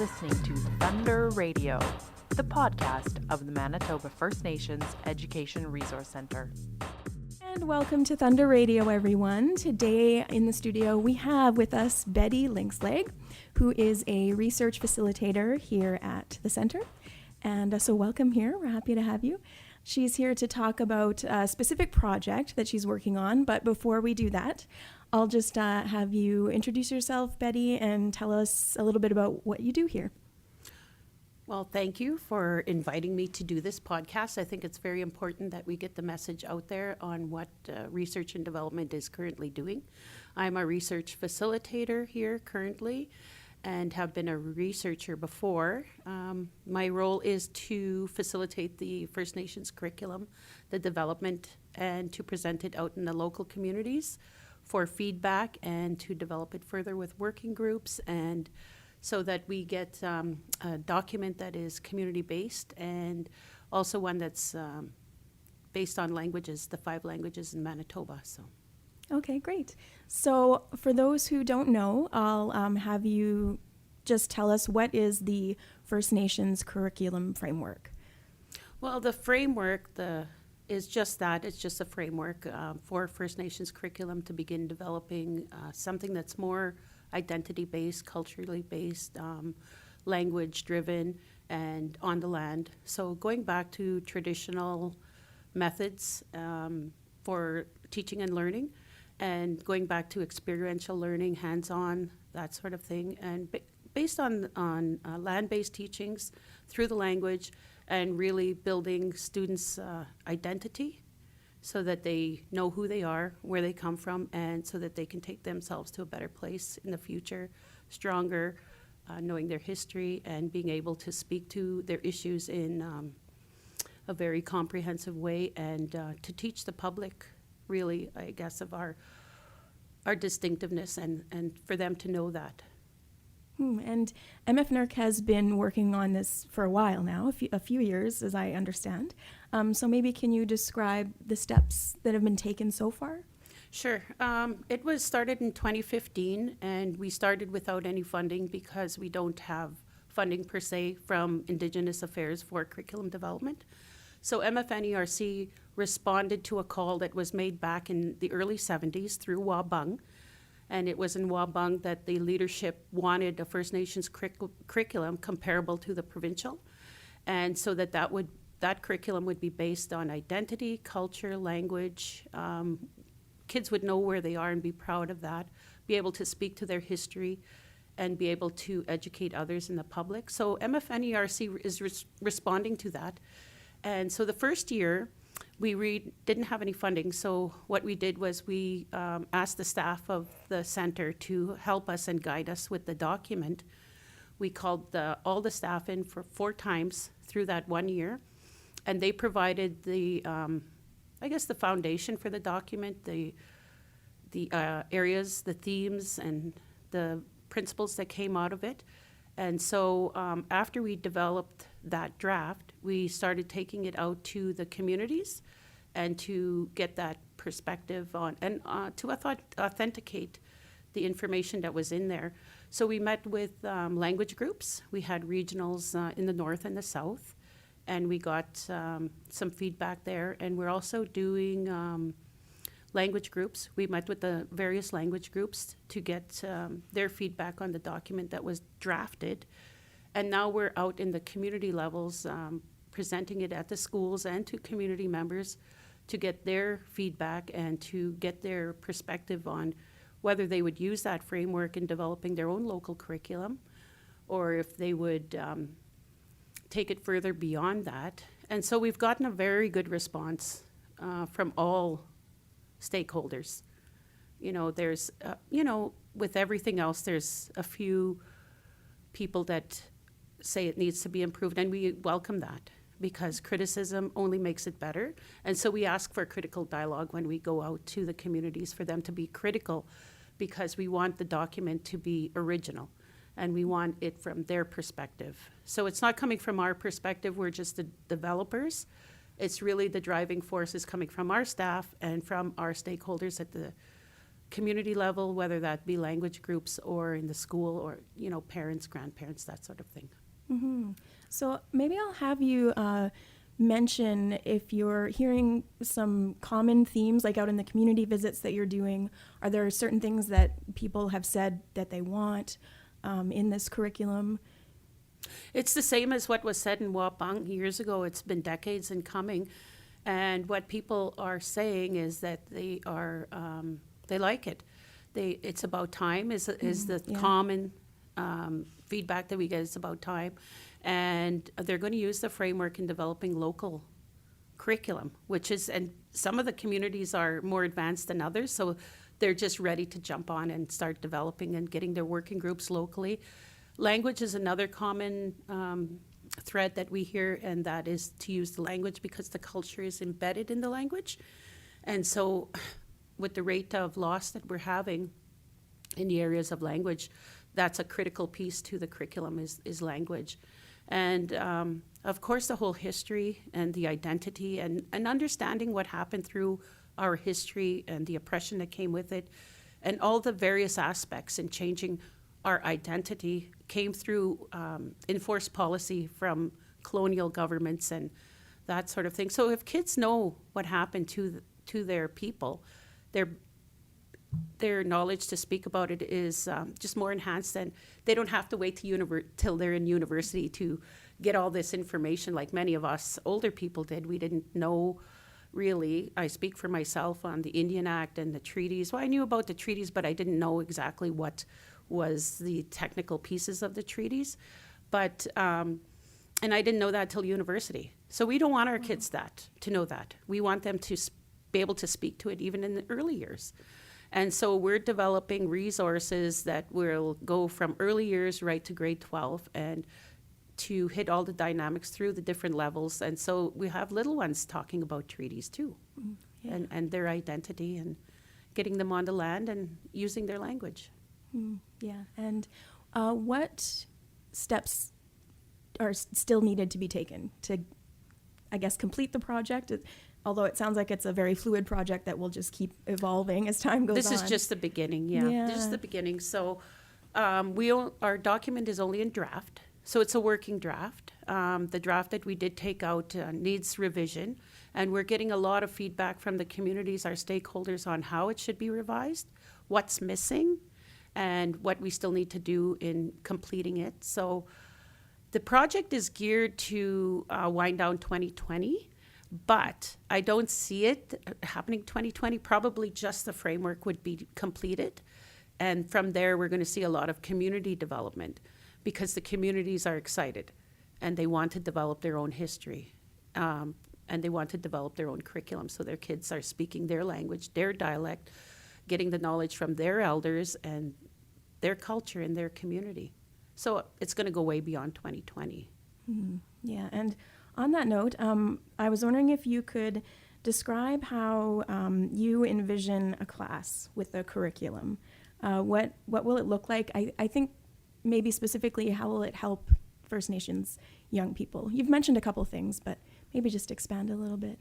listening to Thunder Radio, the podcast of the Manitoba First Nations Education Resource Centre. And welcome to Thunder Radio, everyone. Today in the studio we have with us Betty Lynxleg, who is a research facilitator here at the centre. And so welcome here. We're happy to have you. She's here to talk about a specific project that she's working on. But before we do that, I'll just have you introduce yourself, Betty, and tell us a little bit about what you do here. Well, thank you for inviting me to do this podcast. I think it's very important that we get the message out there on what research and development is currently doing. I'm a research facilitator here currently and have been a researcher before. My role is to facilitate the First Nations curriculum, the development, and to present it out in the local communities for feedback and to develop it further with working groups, and so that we get a document that is community-based and also one that's based on languages, the 5 languages in Manitoba. So. Okay, great. So for those who don't know, I'll have you just tell us, what is the First Nations curriculum framework? Well, the framework is just that. It's just a framework for First Nations curriculum to begin developing something that's more identity-based, culturally based, language-driven, and on the land. So going back to traditional methods for teaching and learning, and going back to experiential learning, hands-on, that sort of thing, and based on land-based teachings through the language, and really building students' identity so that they know who they are, where they come from, and so that they can take themselves to a better place in the future, stronger, knowing their history and being able to speak to their issues in a very comprehensive way, and to teach the public, really, I guess, of our distinctiveness, and for them to know that. And MFNERC has been working on this for a while now, a few years, as I understand. So maybe can you describe the steps that have been taken so far? Sure. It was started in 2015, and we started without any funding because we don't have funding per se from Indigenous Affairs for curriculum development. So MFNERC responded to a call that was made back in the early 70s through Wabung. And it was in Wabung that the leadership wanted a First Nations curriculum comparable to the provincial. And so that curriculum would be based on identity, culture, language. Kids would know where they are and be proud of that, be able to speak to their history, and be able to educate others in the public. So MFNERC is responding to that. And so the first year, we didn't have any funding, so what we did was we asked the staff of the center to help us and guide us with the document. We called all the staff in for 4 times through that 1 year, and they provided the foundation for the document, the areas, the themes, and the principles that came out of it. And so after we developed that draft, we started taking it out to the communities and to get that perspective on, and to authenticate the information that was in there. So we met with language groups. We had regionals in the north and the south, and we got some feedback there. And we're also doing language groups. We met with the various language groups to get their feedback on the document that was drafted. And now we're out in the community levels, presenting it at the schools and to community members to get their feedback and to get their perspective on whether they would use that framework in developing their own local curriculum, or if they would take it further beyond that. And so we've gotten a very good response from all stakeholders. There's, with everything else, there's a few people that say it needs to be improved, and we welcome that because criticism only makes it better. And so we ask for critical dialogue when we go out to the communities, for them to be critical, because we want the document to be original and we want it from their perspective. So it's not coming from our perspective, we're just the developers. It's really the driving force is coming from our staff and from our stakeholders at community level, whether that be language groups or in the school or, parents, grandparents, that sort of thing. Mm-hmm. So maybe I'll have you mention if you're hearing some common themes, like out in the community visits that you're doing. Are there certain things that people have said that they want in this curriculum? It's the same as what was said in Wapang years ago. It's been decades in coming. And what people are saying is that they like it. It's about time is the common feedback that we get. It's about time. And they're going to use the framework in developing local curriculum, and some of the communities are more advanced than others, so they're just ready to jump on and start developing and getting their working groups locally. Language is another common thread that we hear, and that is to use the language because the culture is embedded in the language. And so with the rate of loss that we're having in the areas of language, that's a critical piece to the curriculum is language. And of course, the whole history and the identity and understanding what happened through our history and the oppression that came with it, and all the various aspects in changing our identity came through enforced policy from colonial governments and that sort of thing. So if kids know what happened to their people, their knowledge to speak about it is just more enhanced, and they don't have to wait till they're in university to get all this information like many of us older people did. We didn't know really. I speak for myself on the Indian Act and the treaties. Well, I knew about the treaties, but I didn't know exactly what was the technical pieces of the treaties. But and I didn't know that till university. So we don't want our kids to know that. We want them to be able to speak to it even in the early years. And so we're developing resources that will go from early years right to grade 12 and to hit all the dynamics through the different levels. And so we have little ones talking about treaties too, and their identity and getting them on the land and using their language. Yeah, and what steps are still needed to be taken to, I guess, complete the project? Although it sounds like it's a very fluid project that will just keep evolving as time goes on. This is just the beginning, This is the beginning. So our document is only in draft, so it's a working draft. The draft that we did take out needs revision, and we're getting a lot of feedback from the communities, our stakeholders, on how it should be revised, what's missing, and what we still need to do in completing it. So the project is geared to wind down 2020. But I don't see it happening 2020. Probably just the framework would be completed. And from there, we're going to see a lot of community development because the communities are excited and they want to develop their own history and they want to develop their own curriculum. So their kids are speaking their language, their dialect, getting the knowledge from their elders and their culture in their community. So it's going to go way beyond 2020. Yeah, and on that note, I was wondering if you could describe how you envision a class with a curriculum. What will it look like? I think maybe specifically how will it help First Nations young people? You've mentioned a couple things, but maybe just expand a little bit.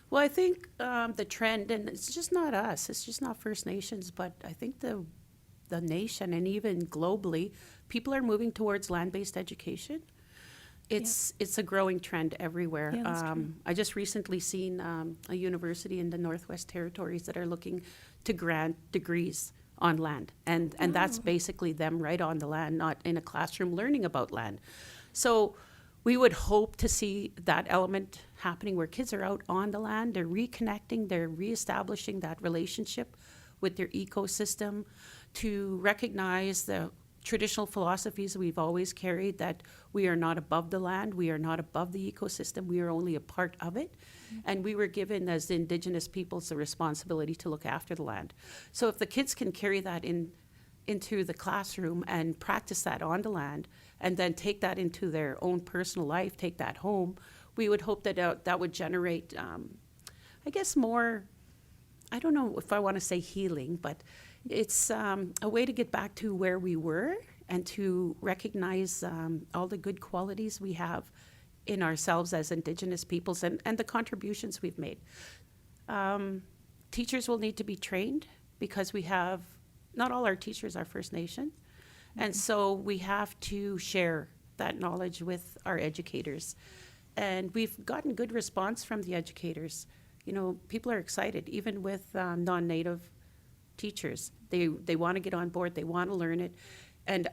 Well, I think the trend, and it's just not us, it's just not First Nations, but I think the nation and even globally, people are moving towards land-based education. It's a growing trend everywhere. Yeah, that's true. I just recently seen a university in the Northwest Territories that are looking to grant degrees on land. And that's basically them right on the land, not in a classroom learning about land. So we would hope to see that element happening where kids are out on the land, they're reconnecting, they're reestablishing that relationship with their ecosystem, to recognize the traditional philosophies we've always carried, that we are not above the land, we are not above the ecosystem, we are only a part of it. And we were given as Indigenous peoples the responsibility to look after the land. So if the kids can carry that into the classroom and practice that on the land, and then take that into their own personal life, take that home, we would hope that that would generate, I guess, more, I don't know if I want to say healing, but it's a way to get back to where we were and to recognize all the good qualities we have in ourselves as Indigenous peoples and the contributions we've made. Teachers will need to be trained because not all our teachers are First Nation. And so we have to share that knowledge with our educators. And we've gotten good response from the educators. People are excited, even with non-Native teachers. They want to get on board, they want to learn it. And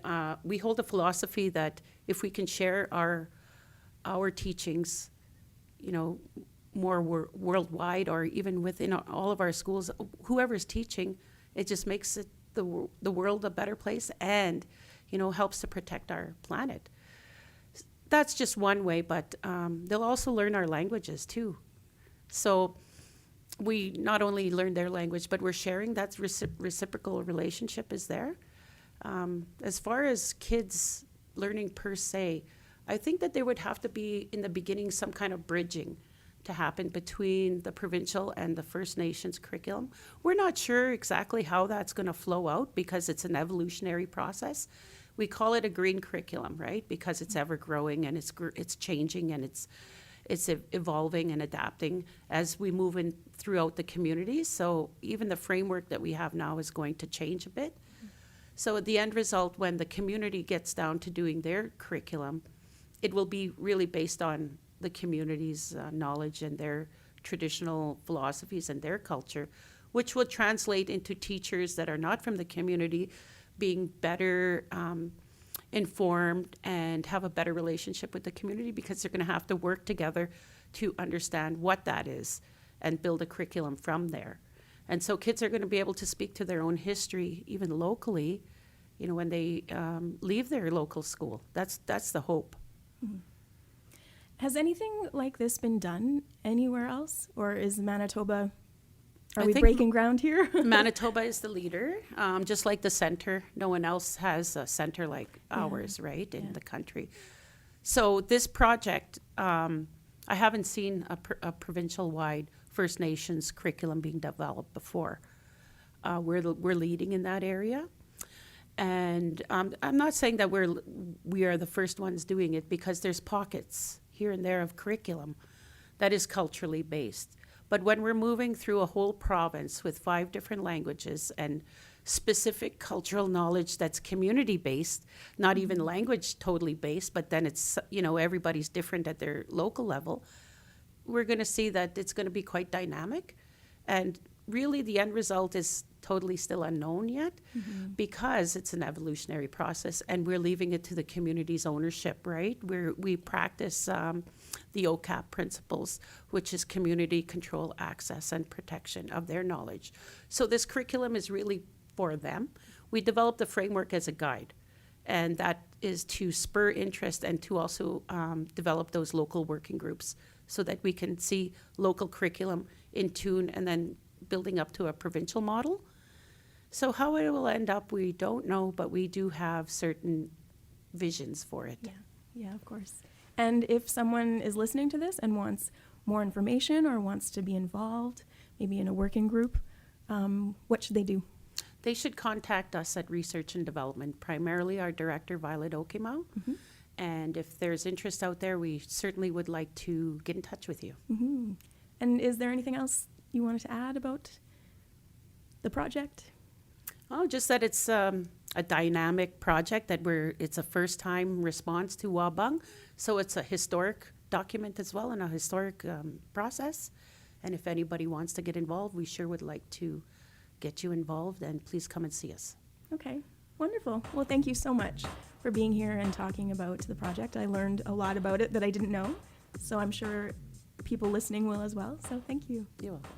we hold a philosophy that if we can share our teachings, more worldwide, or even within all of our schools, whoever's teaching, it just makes it the world a better place, and helps to protect our planet. That's just one way, but they'll also learn our languages too. So we not only learn their language, but we're sharing. That reciprocal relationship is there. As far as kids learning per se, I think that there would have to be, in the beginning, some kind of bridging to happen between the provincial and the First Nations curriculum. We're not sure exactly how that's going to flow out, because it's an evolutionary process. We call it a green curriculum, right? Because it's ever growing, and it's changing, and it's evolving and adapting as we move in throughout the communities. So even the framework that we have now is going to change a bit. So at the end result, when the community gets down to doing their curriculum, it will be really based on the community's knowledge and their traditional philosophies and their culture, which will translate into teachers that are not from the community being better informed and have a better relationship with the community, because they're going to have to work together to understand what that is and build a curriculum from there. And so kids are going to be able to speak to their own history, even locally, when they leave their local school. That's the hope. Mm-hmm. Has anything like this been done anywhere else, or is Manitoba, are we breaking ground here? Manitoba is the leader, just like the center. No one else has a center like ours, right, in the country. So this project, I haven't seen a provincial-wide First Nations curriculum being developed before. We're leading in that area. And I'm not saying that we are the first ones doing it, because there's pockets here and there of curriculum that is culturally based. But when we're moving through a whole province with 5 different languages and specific cultural knowledge that's community based, not even language totally based, but then it's, everybody's different at their local level, we're going to see that it's going to be quite dynamic. And really the end result is totally still unknown yet, because it's an evolutionary process, and we're leaving it to the community's ownership, right? We practice the OCAP principles, which is community control, access, and protection of their knowledge. So this curriculum is really for them. We developed the framework as a guide, and that is to spur interest and to also develop those local working groups so that we can see local curriculum in tune and then building up to a provincial model. So how it will end up, we don't know, but we do have certain visions for it. Yeah, of course. And if someone is listening to this and wants more information or wants to be involved, maybe in a working group, what should they do? They should contact us at Research and Development, primarily our director, Violet Okimau. And if there's interest out there, we certainly would like to get in touch with you. And is there anything else you wanted to add about the project? Oh, just that it's a dynamic project, that it's a first-time response to Wabung. So it's a historic document as well, and a historic process. And if anybody wants to get involved, we sure would like to get you involved, and please come and see us. Okay, wonderful. Well, thank you so much for being here and talking about the project. I learned a lot about it that I didn't know, so I'm sure people listening will as well. So thank you. You're welcome.